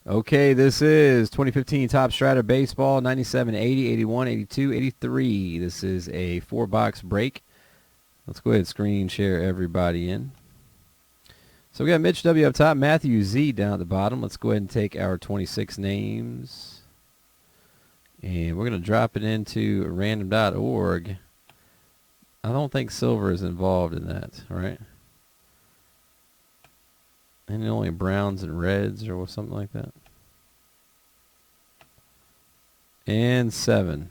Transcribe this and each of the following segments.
Okay, this is 2015 Top Strata Baseball, 97, 80, 81, 82, 83. This is a 4-box break. Let's go ahead and screen share everybody in. So we got Mitch W up top, Matthew Z down at the bottom. Let's go ahead and take our 26 names. And we're going to drop it into random.org. I don't think silver is involved in that, right? And only browns and reds or something like that. And 7.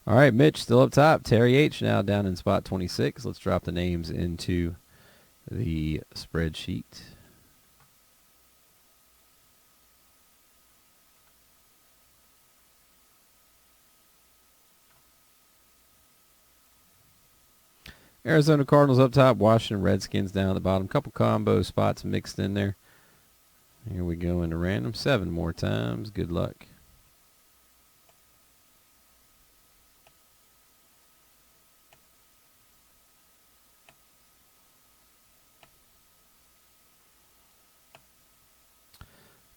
All right, Mitch still up top. Terry H now down in spot 26. Let's drop the names into the spreadsheet. Arizona Cardinals up top, Washington Redskins down at the bottom. Couple combo spots mixed in there. Here we go into random 7 more times. Good luck.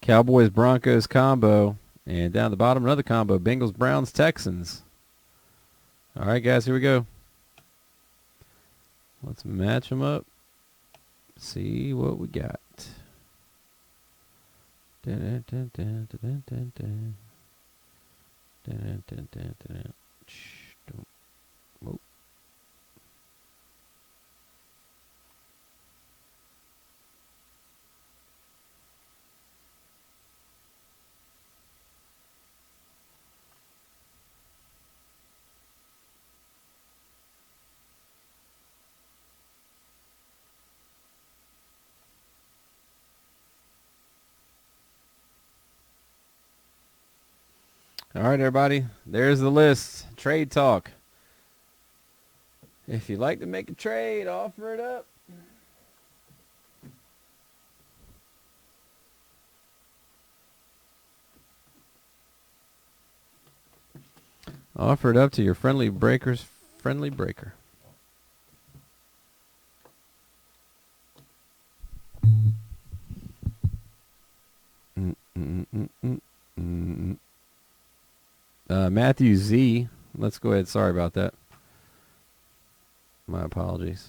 Cowboys Broncos combo. And down the bottom, another combo. Bengals Browns Texans. All right, guys, here we go. Let's match them up. See what we got. All right, everybody. There's the list. Trade talk. If you'd like to make a trade, offer it up. Offer it up to your friendly breaker's friendly breaker. Matthew Z. Let's go ahead. Sorry about that. My apologies.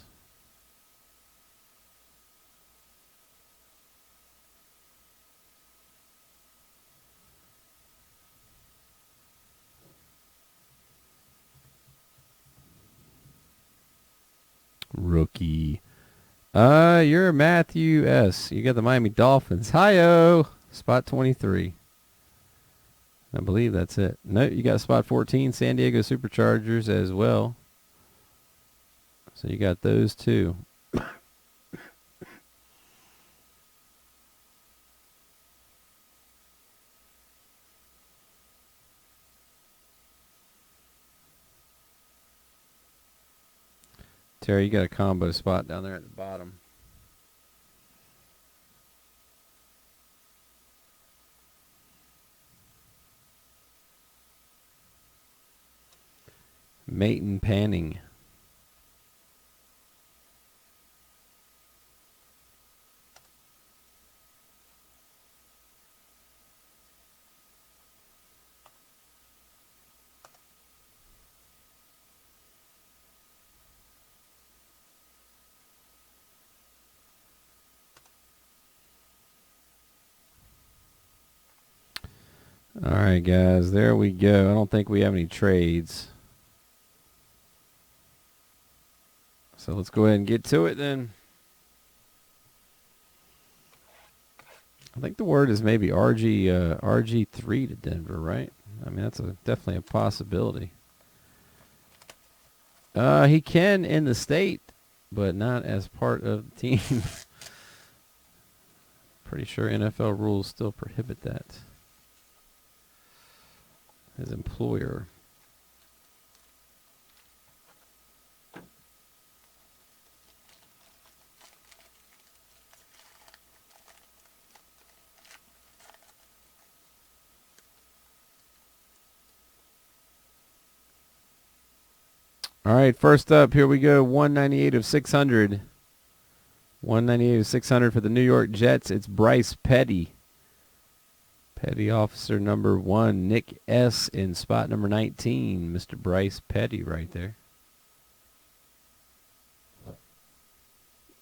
Rookie. You're Matthew S. You got the Miami Dolphins. Hi-yo. Spot 23. I believe that's it. No, you got spot 14, San Diego Superchargers as well. So you got those two. Terry, you got a combo spot down there at the bottom. Mayton Panning. All right, guys, there we go. I don't think we have any trades. So let's go ahead and get to it then. I think the word is maybe RG3 to Denver, right? I mean, that's definitely a possibility. He can in the state, but not as part of the team. Pretty sure NFL rules still prohibit that. His employer. All right, first up, here we go. 198 of 600. 198 of 600 for the New York Jets. It's Bryce Petty. Petty Officer number 1, Nick S. in spot number 19. Mr. Bryce Petty right there.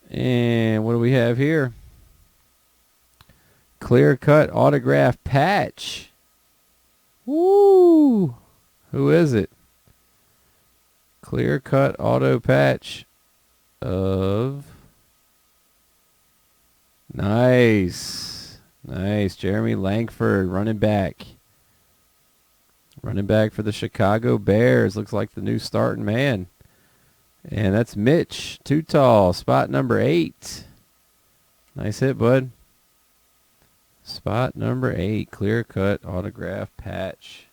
And what do we have here? Clear cut autograph patch. Woo! Who is it? Clear cut auto patch of... Nice. Nice. Jeremy Langford, running back. Running back for the Chicago Bears. Looks like the new starting man. And that's Mitch, too tall, spot number 8. Nice hit, bud. Spot number 8, clear cut autograph patch.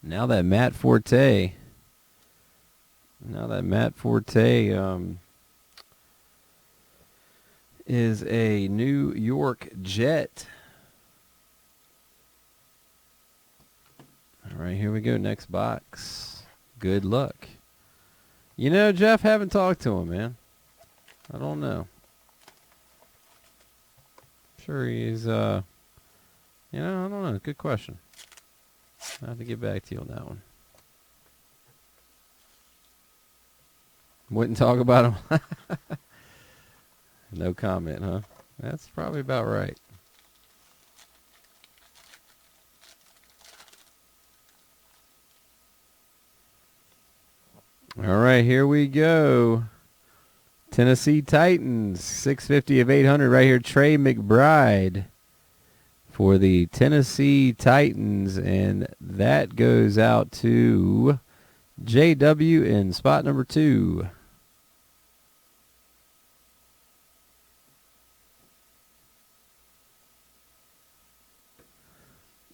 Now that Matt Forte is a New York Jet. All right, here we go. Next box. Good luck. You know, Jeff, haven't talked to him, man. I don't know. Sure he's, you know, I don't know. Good question. I'll have to get back to you on that one. Wouldn't talk about him? No comment, huh? That's probably about right. All right, here we go. Tennessee Titans, 650 of 800 right here. Trey McBride for the Tennessee Titans, and that goes out to JW in spot number 2.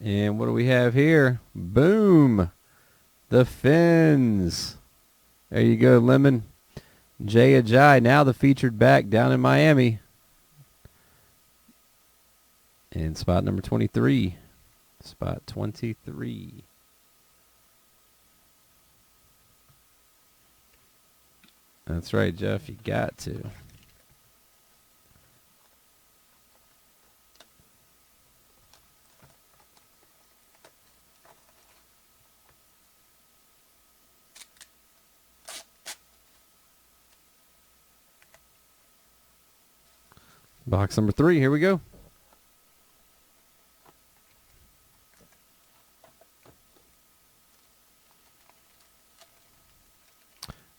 And what do we have here? Boom! The Fins. There you go, Lemon. Jay Ajayi, now the featured back down in Miami. And spot number 23. Spot 23. That's right, Jeff. You got to. Box number 3. Here we go.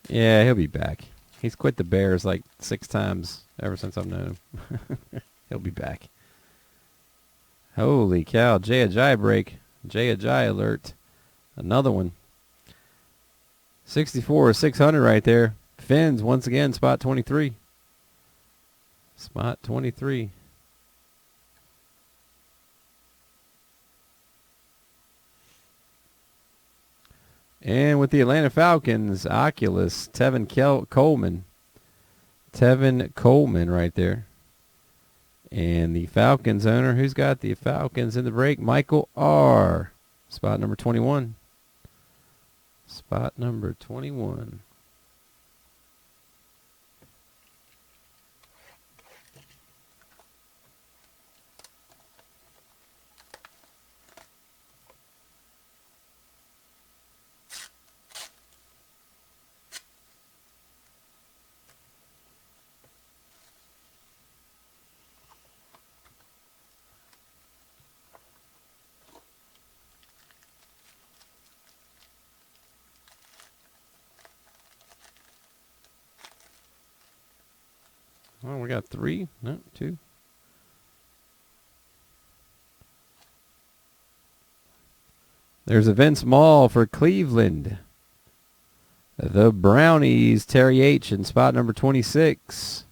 Yeah, he'll be back. He's quit the Bears like 6 times ever since I've known him. He'll be back. Holy cow. Jay Ajayi break. Jay Ajayi alert. Another one. 64 or 600 right there. Fins once again, spot 23. Spot 23. And with the Atlanta Falcons, Oculus, Tevin Coleman. Tevin Coleman right there. And the Falcons owner, who's got the Falcons in the break? Michael R. Spot number 21. Spot number 21. Oh, we got 3. No, 2. There's a Vince Mall for Cleveland. The Brownies, Terry H. in spot number 26.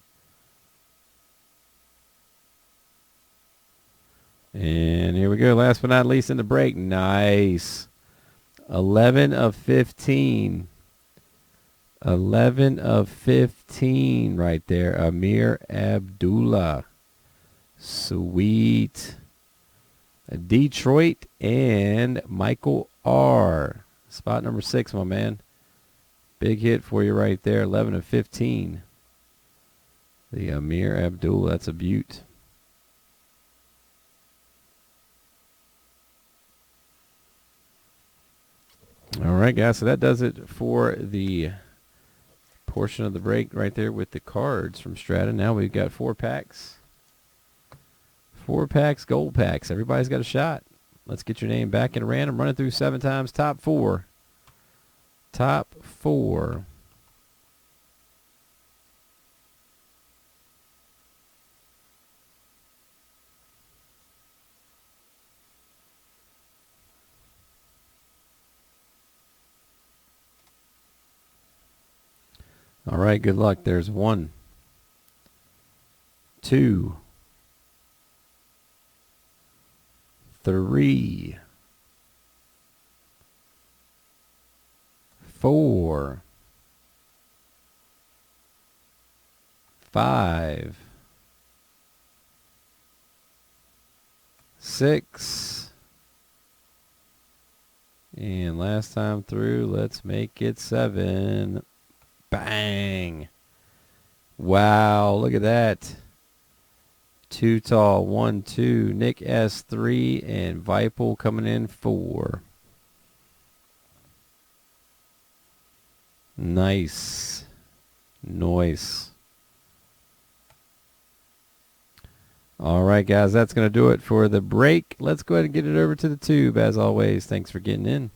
And here we go. Last but not least in the break. Nice. 11 of 15. 11 of 15 right there. Amir Abdullah. Sweet. Detroit and Michael R. Spot number 6, my man. Big hit for you right there. 11 of 15. The Amir Abdul. That's a beaut. All right, guys. So that does it for the portion of the break right there with the cards from Strata. Now we've got 4 packs. 4 packs, gold packs. Everybody's got a shot. Let's get your name back in random. Running through 7 times. Top 4. Top 4. All right, good luck. There's 1, 2, 3, 4, 5, 6, and last time through, let's make it 7. Bang. Wow, look at that. Too Tall, 1, 2, Nick S, 3, and Vipel coming in 4. Nice. Nice. All right, guys, that's going to do it for the break. Let's go ahead and get it over to the tube. As always, thanks for getting in.